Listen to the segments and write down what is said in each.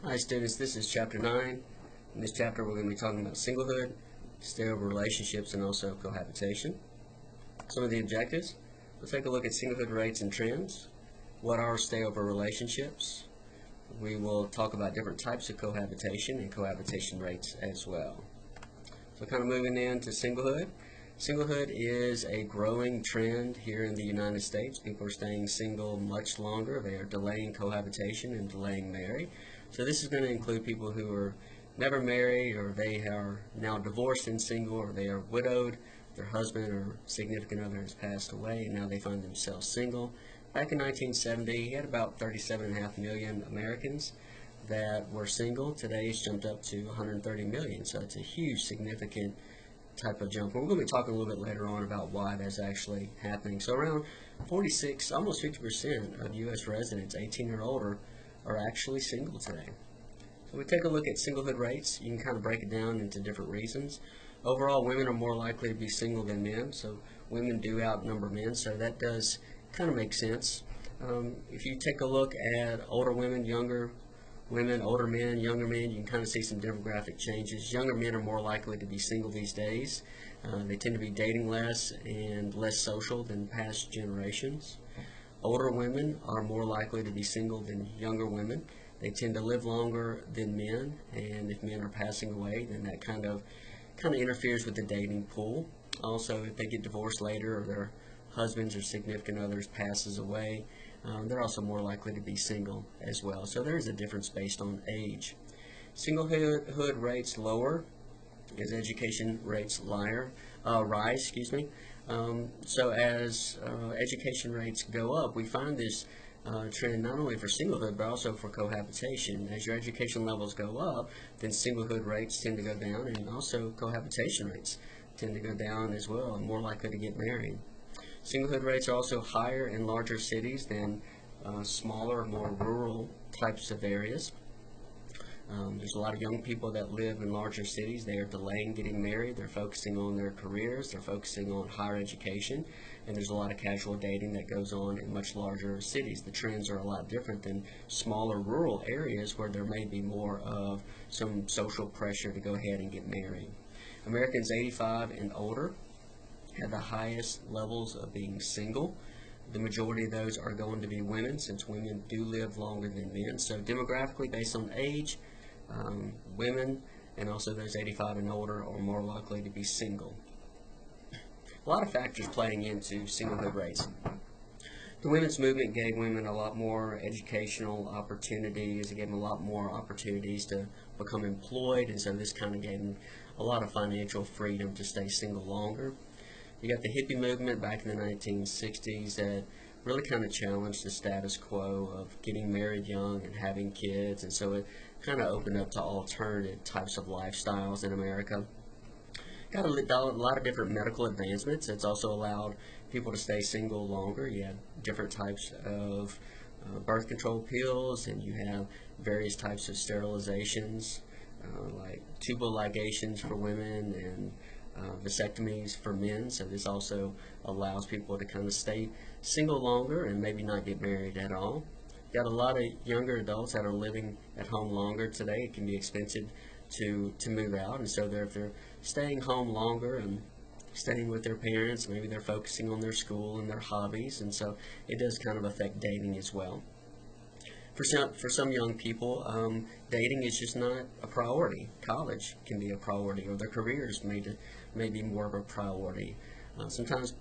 Hi students, this is chapter 9. In this chapter we're going to be talking about singlehood, stay-over relationships, and also cohabitation. Some of the objectives: we'll take a look at singlehood rates and trends. What are stay-over relationships? We will talk about different types of cohabitation and cohabitation rates as well. So kind of moving into singlehood. Singlehood is a growing trend here in the United States. People are staying single much longer. They are delaying cohabitation and delaying marriage. So this is going to include people who are never married, or they are now divorced and single, or they are widowed, their husband or significant other has passed away, and now they find themselves single. Back in 1970, he had about 37.5 million Americans that were single. Today it's jumped up to 130 million, so it's a huge, significant type of jump. We're going to be talking a little bit later on about why that's actually happening. So around 46, almost 50% of U.S. residents 18 or older are actually single today. So we take a look at singlehood rates. You can kind of break it down into different reasons. Overall, women are more likely to be single than men, so women do outnumber men, so that does kind of make sense. If you take a look at older women, younger women, older men, younger men, you can kind of see some demographic changes. Younger men are more likely to be single these days. They tend to be dating less and less social than past generations. Older women are more likely to be single than younger women. They tend to live longer than men, and if men are passing away, then that kind of interferes with the dating pool. Also, if they get divorced later, or their husbands or significant others passes away, they're also more likely to be single as well. So there is a difference based on age. Singlehood rates lower as education rates rise. So as education rates go up, we find this trend not only for singlehood but also for cohabitation. As your education levels go up, then singlehood rates tend to go down, and also cohabitation rates tend to go down as well, and more likely to get married. Singlehood rates are also higher in larger cities than smaller, more rural types of areas. There's a lot of young people that live in larger cities. They are delaying getting married. They're focusing on their careers. They're focusing on higher education. And there's a lot of casual dating that goes on in much larger cities. The trends are a lot different than smaller rural areas where there may be more of some social pressure to go ahead and get married. Americans 85 and older have the highest levels of being single. The majority of those are going to be women, since women do live longer than men. So demographically, based on age, women and also those 85 and older are more likely to be single. A lot of factors playing into singlehood rates. The women's movement gave women a lot more educational opportunities. It gave them a lot more opportunities to become employed, and so this kind of gave them a lot of financial freedom to stay single longer. You got the hippie movement back in the 1960s that really kind of challenged the status quo of getting married young and having kids, and so it kind of opened up to alternative types of lifestyles in America. Got a lot of different medical advancements. It's also allowed people to stay single longer. You have different types of birth control pills, and you have various types of sterilizations, like tubal ligations for women and vasectomies for men. So this also allows people to kind of stay single longer and maybe not get married at all. Got a lot of younger adults that are living at home longer today. It can be expensive to move out, and so if they're staying home longer and staying with their parents, maybe they're focusing on their school and their hobbies, and so it does kind of affect dating as well. For some young people, dating is just not a priority. College can be a priority, or their careers may be more of a priority. Sometimes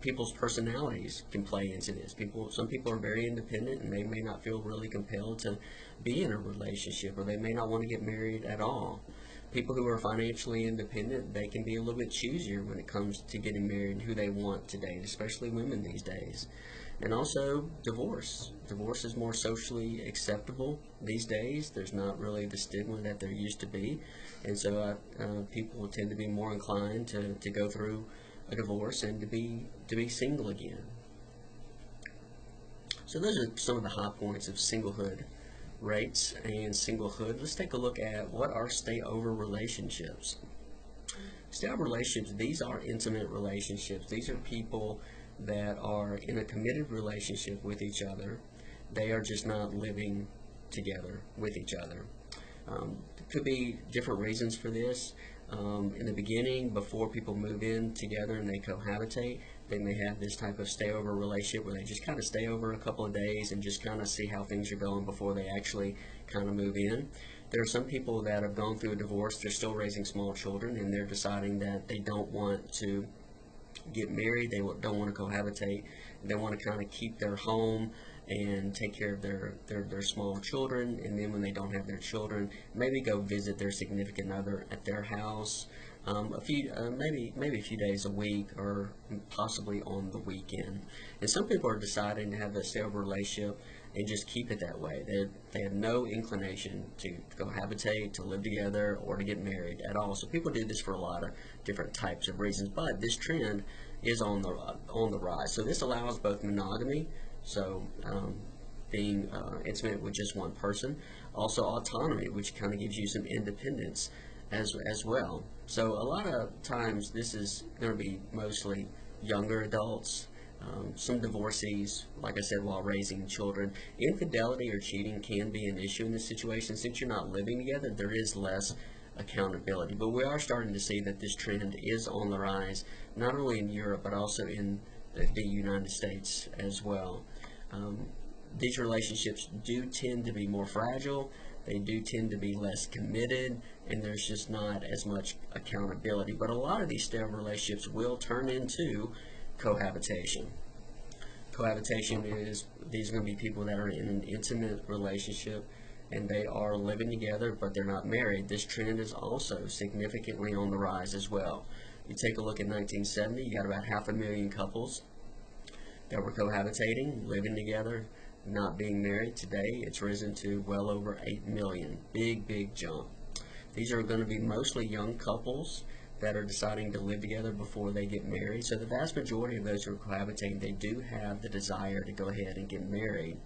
people's personalities can play into this. Some people are very independent, and they may not feel really compelled to be in a relationship, or they may not want to get married at all. People who are financially independent, they can be a little bit choosier when it comes to getting married and who they want to date, especially women these days. And also divorce. Divorce is more socially acceptable these days. There's not really the stigma that there used to be, and so people tend to be more inclined to go through a divorce and to be single again. So those are some of the high points of singlehood rates and singlehood. Let's take a look at what are stay-over relationships. Stay-over relationships, these are intimate relationships. These are people that are in a committed relationship with each other. They are just not living together with each other. There could be different reasons for this. In the beginning, before people move in together and they cohabitate, they may have this type of stay-over relationship where they just kind of stay over a couple of days and just kind of see how things are going before they actually kind of move in. There are some people that have gone through a divorce, they're still raising small children, and they're deciding that they don't want to get married, they don't want to cohabitate, they want to kind of keep their home and take care of their small children, and then when they don't have their children, maybe go visit their significant other at their house maybe a few days a week, or possibly on the weekend. And some people are deciding to have a stable relationship and just keep it that way. They have no inclination to cohabitate, to live together, or to get married at all. So people do this for a lot of different types of reasons, but this trend is on the rise. So this allows both monogamy, so being intimate with just one person, also autonomy, which kind of gives you some independence as well. So a lot of times this is going to be mostly younger adults, some divorcees, like I said, while raising children. Infidelity or cheating can be an issue in this situation. Since you're not living together, there is less accountability. But we are starting to see that this trend is on the rise, not only in Europe, but also in the United States as well. These relationships do tend to be more fragile. They do tend to be less committed, and there's just not as much accountability. But a lot of these stable relationships will turn into cohabitation. Cohabitation is, these are going to be people that are in an intimate relationship and they are living together, but they're not married. This trend is also significantly on the rise as well. You take a look at 1970, you got about 500,000 couples that were cohabitating, living together, not being married. Today, it's risen to well over 8 million. Big jump. These are going to be mostly young couples that are deciding to live together before they get married. So the vast majority of those who are cohabitating, they do have the desire to go ahead and get married.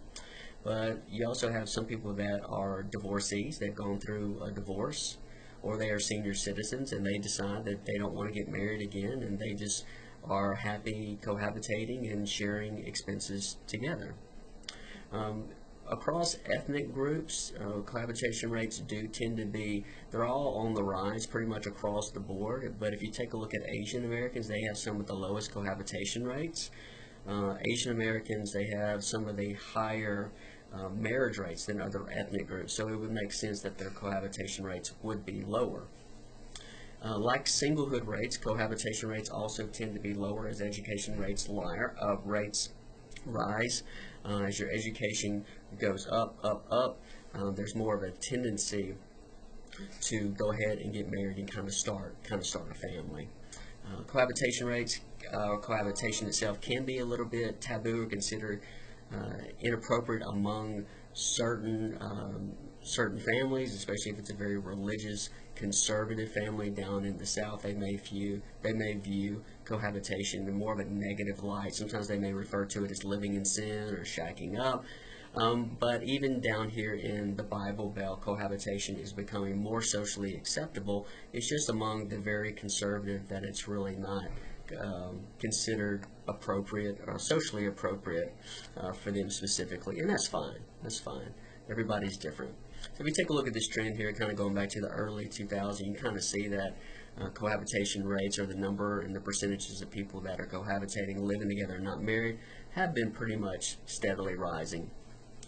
But you also have some people that are divorcees. They've gone through a divorce, or they are senior citizens and they decide that they don't want to get married again, and they just are happy cohabitating and sharing expenses together. Across ethnic groups, cohabitation rates do tend to be, they're all on the rise pretty much across the board. But if you take a look at Asian Americans, they have some of the lowest cohabitation rates. Asian Americans, they have some of the higher marriage rates than other ethnic groups. So it would make sense that their cohabitation rates would be lower. Like singlehood rates, cohabitation rates also tend to be lower as education rates rise. As your education goes up, there's more of a tendency to go ahead and get married and kind of start a family. Cohabitation rates, cohabitation itself can be a little bit taboo or considered inappropriate among certain families, especially if it's a very religious, conservative family down in the South. They may view cohabitation in more of a negative light. Sometimes they may refer to it as living in sin or shacking up. But even down here in the Bible Belt, cohabitation is becoming more socially acceptable. It's just among the very conservative that it's really not considered appropriate or socially appropriate for them specifically, and that's fine. That's fine. Everybody's different. So if you take a look at this trend here, kind of going back to the early 2000s, you can kind of see that cohabitation rates, or the number and the percentages of people that are cohabitating, living together, and not married, have been pretty much steadily rising.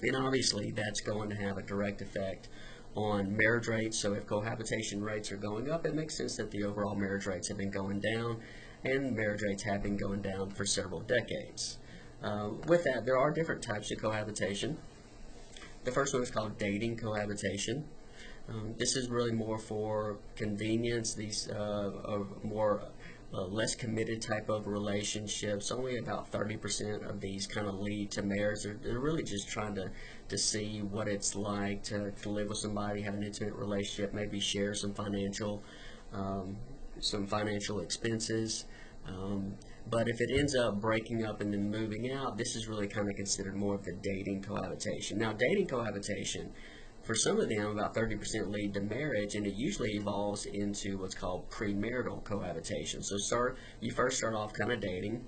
And obviously, that's going to have a direct effect on marriage rates. So if cohabitation rates are going up, it makes sense that the overall marriage rates have been going down, and marriage rates have been going down for several decades. With that, there are different types of cohabitation. The first one is called dating cohabitation. This is really more for convenience. These are more less committed type of relationships. Only about 30% of these kind of lead to marriage. They're really just trying to see what it's like to live with somebody, have an intimate relationship, maybe share some financial expenses. But if it ends up breaking up and then moving out, this is really kind of considered more of the dating cohabitation. Now, dating cohabitation, for some of them, about 30% lead to marriage, and it usually evolves into what's called premarital cohabitation. So you first start off kind of dating,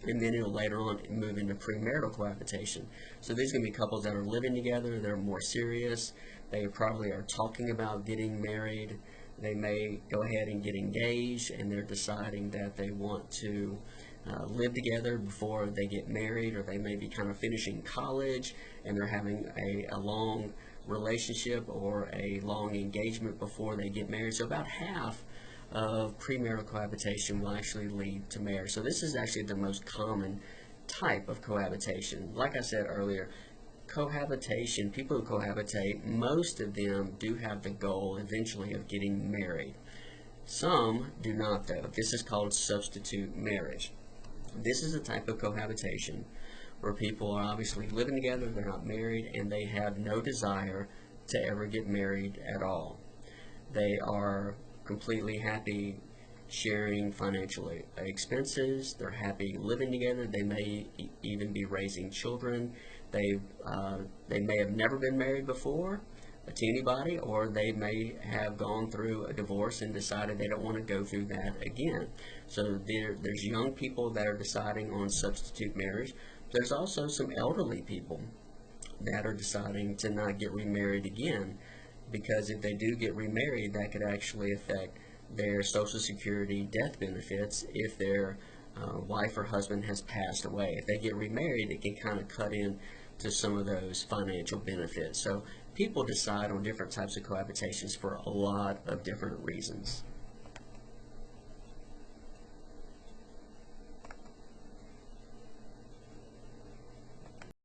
and then it'll later on move into premarital cohabitation. So these are going to be couples that are living together, they're more serious, they probably are talking about getting married, they may go ahead and get engaged, and they're deciding that they want to live together before they get married, or they may be kind of finishing college and they're having a long relationship or a long engagement before they get married. So about half of premarital cohabitation will actually lead to marriage. So this is actually the most common type of cohabitation. Like I said earlier, cohabitation, people who cohabitate, most of them do have the goal eventually of getting married. Some do not, though. This is called substitute marriage. This is a type of cohabitation where people are obviously living together, they're not married, and they have no desire to ever get married at all. They are completely happy sharing financial expenses, they're happy living together, they may even be raising children, they may have never been married before to anybody, or they may have gone through a divorce and decided they don't want to go through that again. So there's young people that are deciding on substitute marriage. There's also some elderly people that are deciding to not get remarried again, because if they do get remarried, that could actually affect their Social Security death benefits if their wife or husband has passed away. If they get remarried, it can kind of cut in to some of those financial benefits. So people decide on different types of cohabitations for a lot of different reasons.